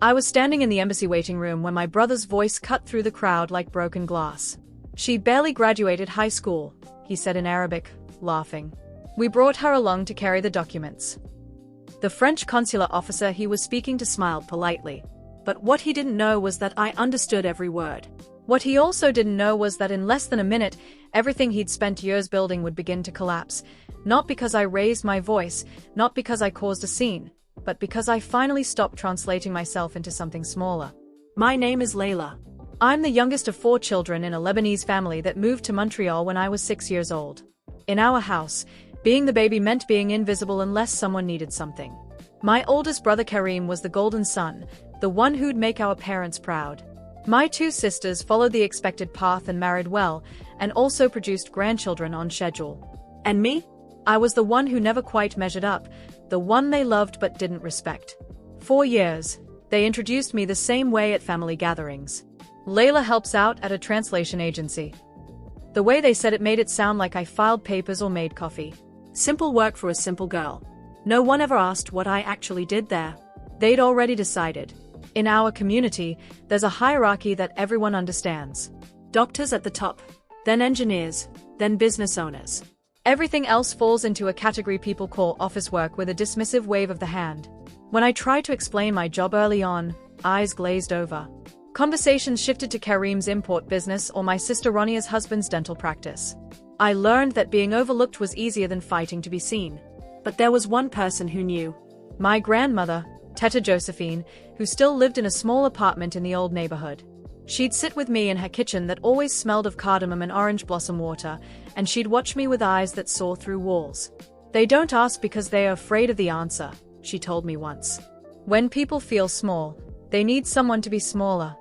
I was standing in the embassy waiting room when my brother's voice cut through the crowd like broken glass. "She barely graduated high school," he said in Arabic, laughing. "We brought her along to carry the documents." The French consular officer he was speaking to smiled politely. But what he didn't know was that I understood every word. What he also didn't know was that in less than a minute, everything he'd spent years building would begin to collapse. Not because I raised my voice, not because I caused a scene, but because I finally stopped translating myself into something smaller. My name is Layla. I'm the youngest of 4 children in a Lebanese family that moved to Montreal when I was 6 years old. In our house, being the baby meant being invisible unless someone needed something. My oldest brother Karim was the golden son, the one who'd make our parents proud. My 2 sisters followed the expected path and married well, and also produced grandchildren on schedule. And me? I was the one who never quite measured up, the one they loved but didn't respect. For years, they introduced me the same way at family gatherings. "Layla helps out at a translation agency." The way they said it made it sound like I filed papers or made coffee. Simple work for a simple girl. No one ever asked what I actually did there. They'd already decided. In our community, there's a hierarchy that everyone understands. Doctors at the top, then engineers, then business owners. Everything else falls into a category people call office work with a dismissive wave of the hand. When I tried to explain my job early on, eyes glazed over. Conversations shifted to Karim's import business or my sister Ronia's husband's dental practice. I learned that being overlooked was easier than fighting to be seen. But there was one person who knew. My grandmother, Teta Josephine, who still lived in a small apartment in the old neighborhood. She'd sit with me in her kitchen that always smelled of cardamom and orange blossom water, and she'd watch me with eyes that saw through walls. "They don't ask because they are afraid of the answer," she told me once. "When people feel small, they need someone to be smaller."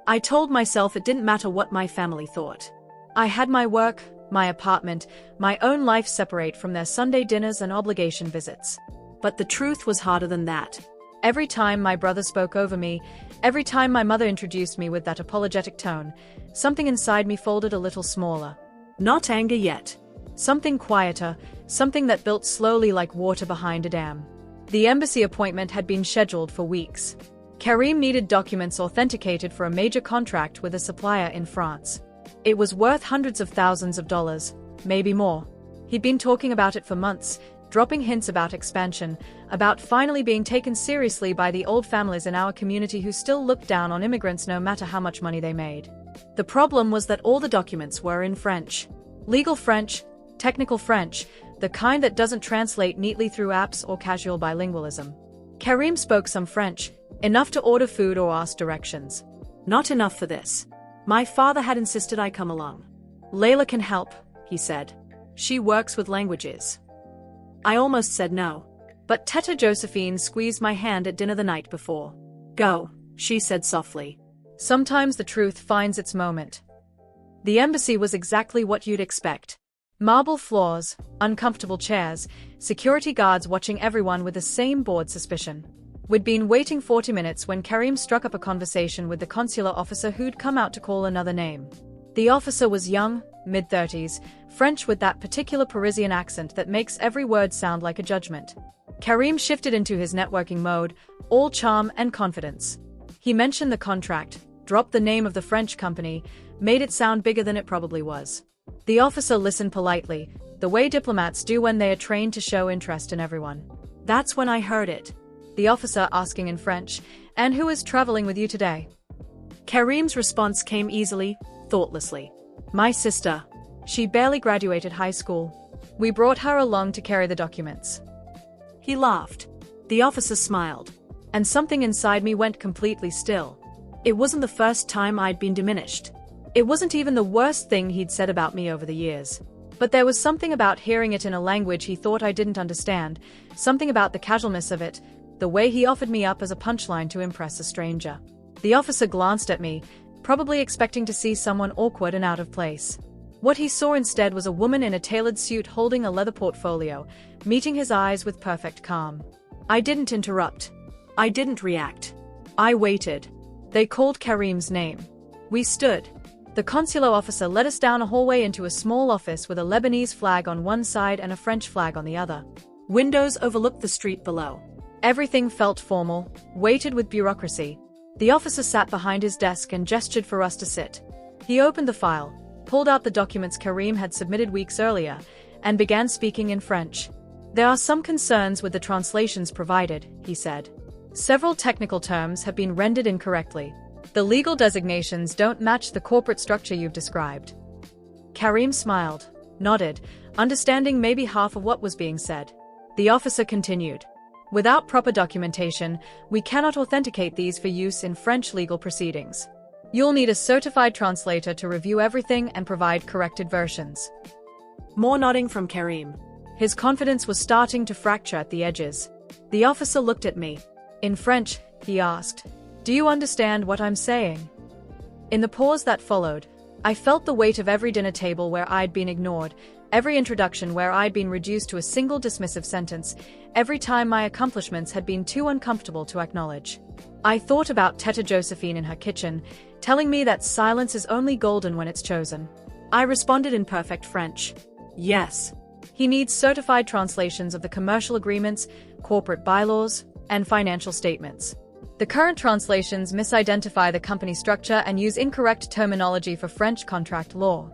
I told myself it didn't matter what my family thought. I had my work, my apartment, my own life separate from their Sunday dinners and obligation visits. But the truth was harder than that. Every time my brother spoke over me, every time my mother introduced me with that apologetic tone, something inside me folded a little smaller. Not anger yet. Something quieter, something that built slowly like water behind a dam. The embassy appointment had been scheduled for weeks. Karim needed documents authenticated for a major contract with a supplier in France. It was worth hundreds of thousands of dollars, maybe more. He'd been talking about it for months, dropping hints about expansion, about finally being taken seriously by the old families in our community who still looked down on immigrants no matter how much money they made. The problem was that all the documents were in French. Legal French, technical French, the kind that doesn't translate neatly through apps or casual bilingualism. Karim spoke some French, enough to order food or ask directions. Not enough for this. My father had insisted I come along. "Layla can help," he said. "She works with languages." I almost said no. But Teta Josephine squeezed my hand at dinner the night before. "Go," she said softly. "Sometimes the truth finds its moment." The embassy was exactly what you'd expect. Marble floors, uncomfortable chairs, security guards watching everyone with the same bored suspicion. We'd been waiting 40 minutes when Karim struck up a conversation with the consular officer who'd come out to call another name. The officer was young, mid-30s, French with that particular Parisian accent that makes every word sound like a judgment. Karim shifted into his networking mode, all charm and confidence. He mentioned the contract, dropped the name of the French company, made it sound bigger than it probably was. The officer listened politely, the way diplomats do when they are trained to show interest in everyone. That's when I heard it. The officer asking in French, "And who is traveling with you today?" Karim's response came easily, thoughtlessly. "My sister. She barely graduated high school. We brought her along to carry the documents." He laughed. The officer smiled. And something inside me went completely still. It wasn't the first time I'd been diminished. It wasn't even the worst thing he'd said about me over the years. But there was something about hearing it in a language he thought I didn't understand, something about the casualness of it, the way he offered me up as a punchline to impress a stranger. The officer glanced at me, probably expecting to see someone awkward and out of place. What he saw instead was a woman in a tailored suit holding a leather portfolio, meeting his eyes with perfect calm. I didn't interrupt. I didn't react. I waited. They called Karim's name. We stood. The consular officer led us down a hallway into a small office with a Lebanese flag on one side and a French flag on the other. Windows overlooked the street below. Everything felt formal, weighted with bureaucracy. The officer sat behind his desk and gestured for us to sit. He opened the file, pulled out the documents Karim had submitted weeks earlier, and began speaking in French. There are some concerns with the translations provided, he said. Several technical terms have been rendered incorrectly. The legal designations don't match the corporate structure you've described. Karim smiled, nodded, understanding maybe half of what was being said. The officer continued. Without proper documentation, we cannot authenticate these for use in French legal proceedings. You'll need a certified translator to review everything and provide corrected versions. More nodding from Karim. His confidence was starting to fracture at the edges. The officer looked at me. In French, he asked, "Do you understand what I'm saying?" In the pause that followed, I felt the weight of every dinner table where I'd been ignored, every introduction where I'd been reduced to a single dismissive sentence, every time my accomplishments had been too uncomfortable to acknowledge. I thought about Teta Josephine in her kitchen, telling me that silence is only golden when it's chosen. I responded in perfect French. Yes. He needs certified translations of the commercial agreements, corporate bylaws, and financial statements. The current translations misidentify the company structure and use incorrect terminology for French contract law.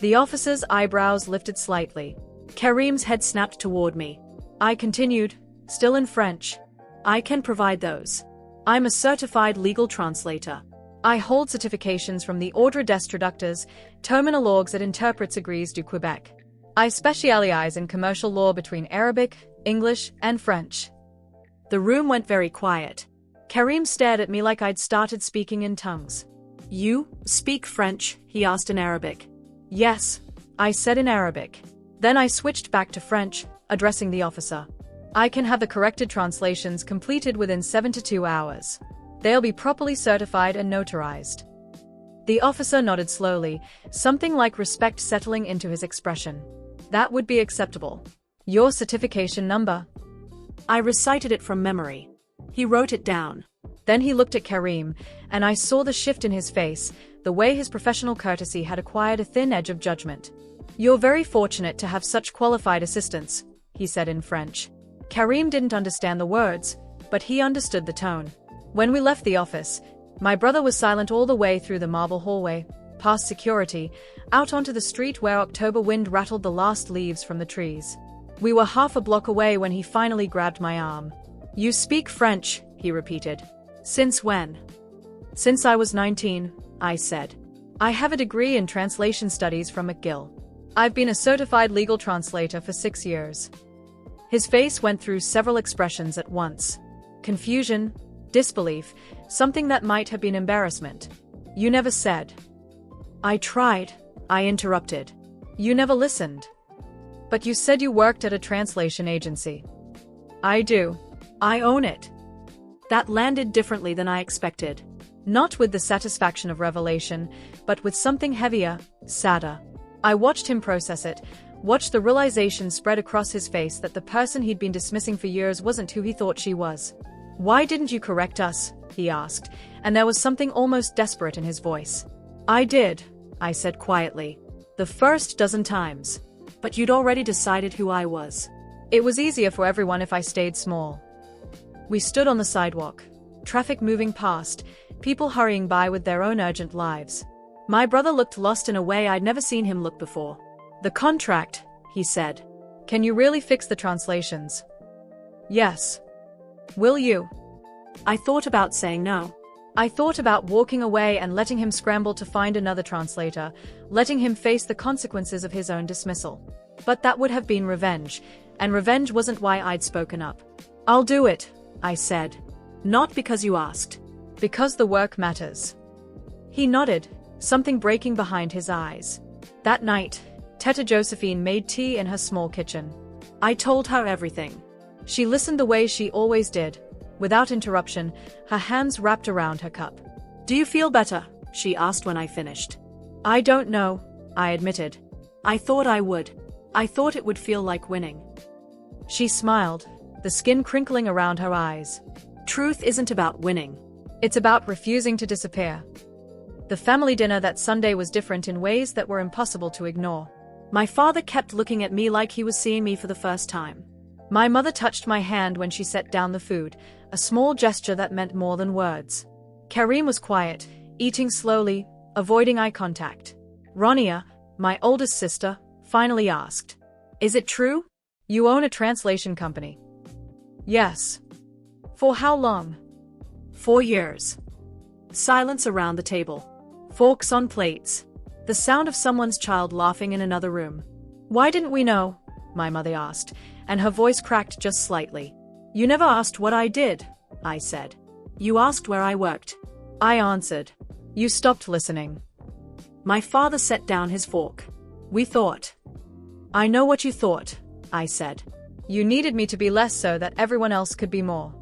The officer's eyebrows lifted slightly. Karim's head snapped toward me. I continued, still in French. I can provide those. I'm a certified legal translator. I hold certifications from the Ordre des Traducteurs, terminologues et interprètes du Québec. I specialize in commercial law between Arabic, English, and French. The room went very quiet. Karim stared at me like I'd started speaking in tongues. You speak French? He asked in Arabic. Yes, I said in Arabic. Then I switched back to French, addressing the officer. I can have the corrected translations completed within 7 to 2 hours. They'll be properly certified and notarized. The officer nodded slowly, something like respect settling into his expression. That would be acceptable. Your certification number? I recited it from memory. He wrote it down. Then he looked at Karim, and I saw the shift in his face, the way his professional courtesy had acquired a thin edge of judgment. You're very fortunate to have such qualified assistants, he said in French. Karim didn't understand the words, but he understood the tone. When we left the office, my brother was silent all the way through the marble hallway, past security, out onto the street where October wind rattled the last leaves from the trees. We were half a block away when he finally grabbed my arm. You speak French, he repeated. Since when? Since I was 19, I said. I have a degree in translation studies from McGill. I've been a certified legal translator for 6 years. His face went through several expressions at once. Confusion, disbelief, something that might have been embarrassment. You never said. I tried, I interrupted. You never listened. But you said you worked at a translation agency. I do. I own it. That landed differently than I expected. Not with the satisfaction of revelation, but with something heavier, sadder. I watched him process it, watched the realization spread across his face that the person he'd been dismissing for years wasn't who he thought she was. Why didn't you correct us? He asked, and there was something almost desperate in his voice. I did, I said quietly. The first dozen times. But you'd already decided who I was. It was easier for everyone if I stayed small. We stood on the sidewalk. Traffic moving past, people hurrying by with their own urgent lives. My brother looked lost in a way I'd never seen him look before. The contract, he said. Can you really fix the translations? Yes. Will you? I thought about saying no. I thought about walking away and letting him scramble to find another translator, letting him face the consequences of his own dismissal. But that would have been revenge, and revenge wasn't why I'd spoken up. I'll do it, I said. Not because you asked. Because the work matters. He nodded, something breaking behind his eyes. That night, Teta Josephine made tea in her small kitchen. I told her everything. She listened the way she always did, without interruption, her hands wrapped around her cup. Do you feel better? She asked when I finished. I don't know, I admitted. I thought I would. I thought it would feel like winning. She smiled, the skin crinkling around her eyes. Truth isn't about winning. It's about refusing to disappear. The family dinner that Sunday was different in ways that were impossible to ignore. My father kept looking at me like he was seeing me for the first time. My mother touched my hand when she set down the food, a small gesture that meant more than words. Kareem was quiet, eating slowly, avoiding eye contact. Ronia, my oldest sister, finally asked, "Is it true? You own a translation company?" "Yes." "For how long?" "4 years." Silence around the table. Forks on plates. The sound of someone's child laughing in another room. "Why didn't we know?" my mother asked, and her voice cracked just slightly. "You never asked what I did," I said. "You asked where I worked." I answered. "You stopped listening." My father set down his fork. "We thought." "I know what you thought," I said. "You needed me to be less so that everyone else could be more."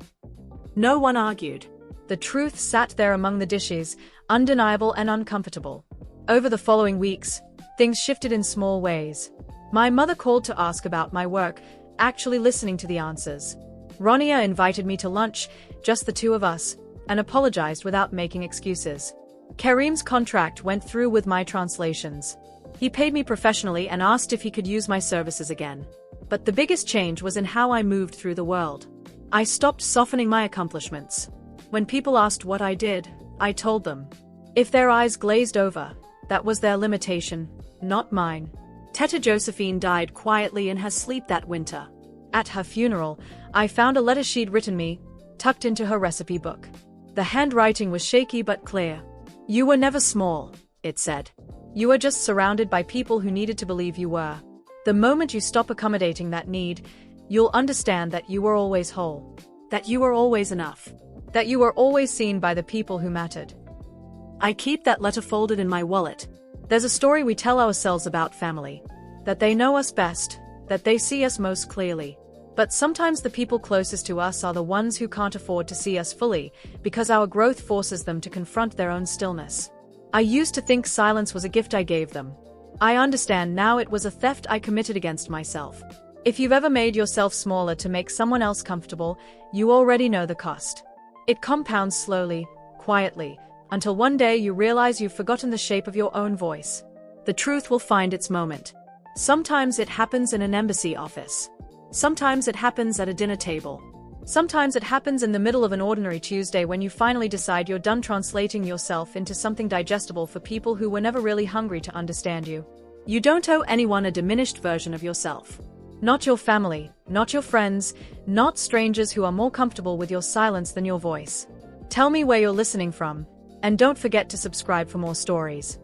No one argued. The truth sat there among the dishes, undeniable and uncomfortable. Over the following weeks, things shifted in small ways. My mother called to ask about my work, actually listening to the answers. Ronia invited me to lunch, just the two of us, and apologized without making excuses. Kareem's contract went through with my translations. He paid me professionally and asked if he could use my services again. But the biggest change was in how I moved through the world. I stopped softening my accomplishments. When people asked what I did, I told them. If their eyes glazed over, that was their limitation, not mine. Teta Josephine died quietly in her sleep that winter. At her funeral, I found a letter she'd written me, tucked into her recipe book. The handwriting was shaky but clear. "You were never small," it said. "You were just surrounded by people who needed to believe you were. The moment you stop accommodating that need, you'll understand that you were always whole. That you were always enough. That you were always seen by the people who mattered." I keep that letter folded in my wallet. There's a story we tell ourselves about family. That they know us best, that they see us most clearly. But sometimes the people closest to us are the ones who can't afford to see us fully, because our growth forces them to confront their own stillness. I used to think silence was a gift I gave them. I understand now it was a theft I committed against myself. If you've ever made yourself smaller to make someone else comfortable, you already know the cost. It compounds slowly, quietly, until one day you realize you've forgotten the shape of your own voice. The truth will find its moment. Sometimes it happens in an embassy office. Sometimes it happens at a dinner table. Sometimes it happens in the middle of an ordinary Tuesday when you finally decide you're done translating yourself into something digestible for people who were never really hungry to understand you. You don't owe anyone a diminished version of yourself. Not your family, not your friends, not strangers who are more comfortable with your silence than your voice. Tell me where you're listening from, and don't forget to subscribe for more stories.